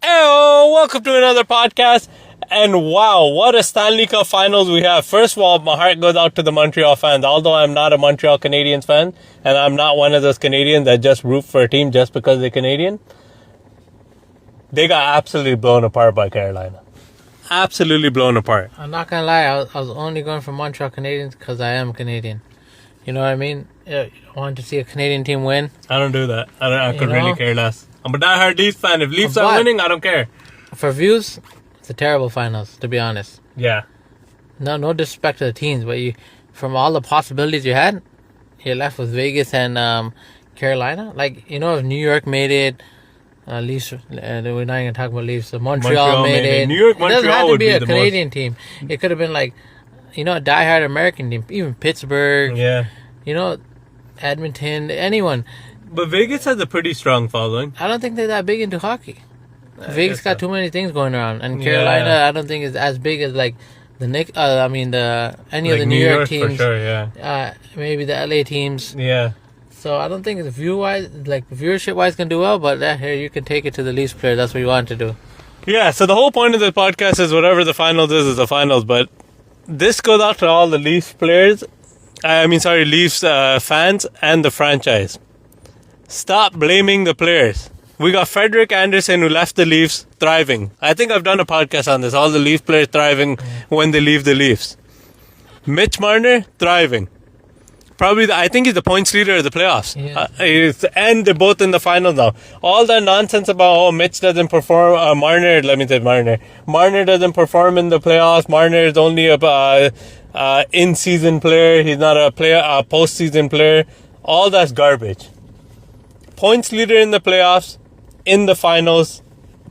Hey, welcome to another podcast. And wow, what a Stanley Cup Finals we have. First of all, my heart goes out to the Montreal fans. Although I'm not a Montreal Canadiens fan, and I'm not one of those Canadians that just root for a team just because they're Canadian, they got absolutely blown apart by Carolina. Absolutely blown apart. I'm not gonna lie, I was only going for Montreal Canadiens because I am Canadian. You know what I mean? I wanted to see a Canadian team win. I don't do that. I could really care less. I'm a diehard Leafs fan. If Leafs are winning, I don't care. For views, it's a terrible finals, to be honest. Yeah. No disrespect to the teams, but from all the possibilities you had, you're left with Vegas and Carolina. Like, you know, if New York made it, Leafs, we're not even going to talk about Leafs. So Montreal made it. New York, Montreal it doesn't have to would be a the Canadian most. team. It could have been like, you know, a diehard American team. Even Pittsburgh. Yeah. You know, Edmonton, anyone. But Vegas has a pretty strong following. I don't think they're that big into hockey. Vegas got too many things going around, and Carolina, I don't think is as big as like the any of the New York teams. For sure, yeah. Maybe the LA teams. Yeah. So I don't think it's viewership wise can do well, but here you can take it to the Leafs players. That's what you want to do. Yeah. So the whole point of the podcast is whatever the finals is the finals. But this goes out to all the Leafs players. Leafs fans and the franchise. Stop blaming the players. We got Frederik Andersen, who left the Leafs, thriving. I think I've done a podcast on this. All the Leafs players thriving when they leave the Leafs. Mitch Marner, thriving. I think he's the points leader of the playoffs. Yeah. And they're both in the finals now. All that nonsense about, Mitch doesn't perform, Marner doesn't perform in the playoffs. Marner is only a in-season player. He's not a postseason player. All that's garbage. Points leader in the playoffs, in the finals,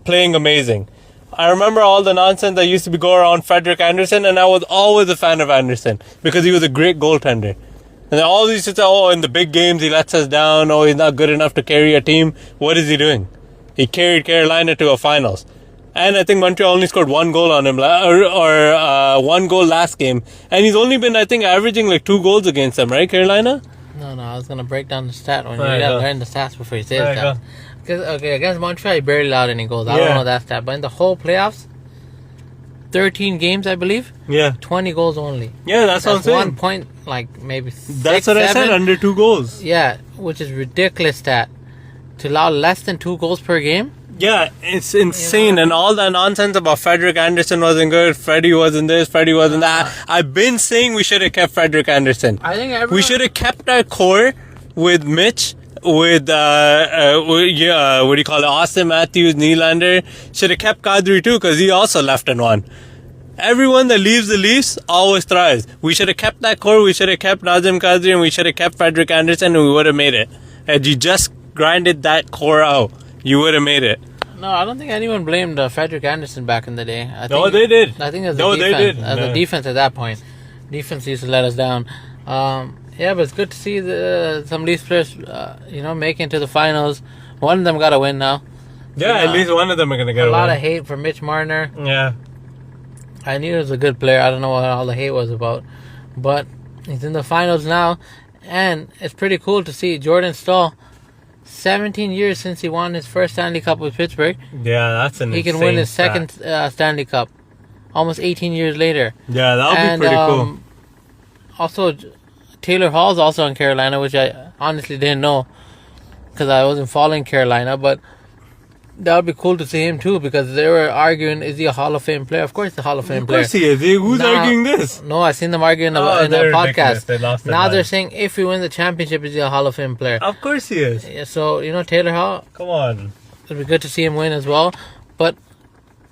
playing amazing. I remember all the nonsense that used to go around Frederik Andersen, and I was always a fan of Andersen because he was a great goaltender. And all these used to say, in the big games he lets us down, he's not good enough to carry a team. What is he doing? He carried Carolina to a finals. And I think Montreal only scored one goal on him, one goal last game. And he's only been, I think, averaging like 2 goals against them, right, Carolina? No, I was going to break down the stat. You got to learn the stats before you say the stat. Because, against Montreal, he barely allowed any goals. I don't know that stat. But in the whole playoffs, 13 games, I believe. Yeah. 20 goals only. Yeah, that's what I'm saying. 1 point, maybe 6, That's what 7. I said, under 2 goals. Yeah, which is ridiculous stat. To allow less than 2 goals per game? Yeah, it's insane. And all that nonsense about Frederik Andersen wasn't good, Freddie wasn't this, Freddie wasn't that. I've been saying we should have kept Frederik Andersen. I think we should have kept our core with Mitch, with Austin Matthews, Nylander. Should have kept Kadri too, because he also left and won. Everyone that leaves the Leafs always thrives. We should have kept that core. We should have kept Nazem Kadri, and we should have kept Frederik Andersen, and we would have made it. Had you just grinded that core out, you would have made it. No, I don't think anyone blamed Frederik Andersen back in the day. They did. I think it was they did. The defense at that point. Defense used to let us down. But it's good to see some Leafs players, making it to the finals. One of them got a win now. Yeah, at least one of them are going to get a win. A lot of hate for Mitch Marner. Yeah. I knew he was a good player. I don't know what all the hate was about. But he's in the finals now. And it's pretty cool to see Jordan Staal. 17 years since he won his first Stanley Cup with Pittsburgh. Yeah, that's an He can win his second Stanley Cup. Almost 18 years later. Yeah, that would be pretty cool. Also, Taylor Hall's also in Carolina, which I honestly didn't know because I wasn't following Carolina. But that would be cool to see him too, because they were arguing, is he a Hall of Fame player? Of course he's a Hall of Fame player. Of course he is. Who's arguing this? No, I seen them arguing in the podcast. They lost now they're saying if we win the championship, is he a Hall of Fame player? Of course he is. Yeah, so, Taylor Hall. Come on. It'd be good to see him win as well. But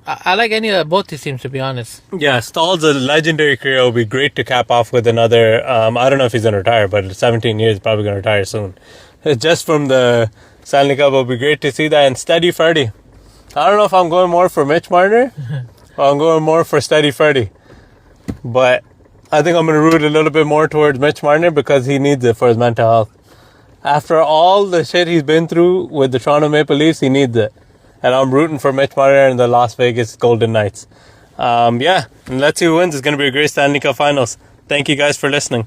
I like both these teams, to be honest. Yeah, Staal's a legendary career. It would be great to cap off with another. I don't know if he's going to retire, but 17 years, probably going to retire soon. Just from the Stanley Cup, it would be great to see that. And Steady Freddie. I don't know if I'm going more for Mitch Marner or I'm going more for Steady Freddie. But I think I'm going to root a little bit more towards Mitch Marner because he needs it for his mental health. After all the shit he's been through with the Toronto Maple Leafs, he needs it. And I'm rooting for Mitch Marner and the Las Vegas Golden Knights. And let's see who wins. It's going to be a great Stanley Cup Finals. Thank you guys for listening.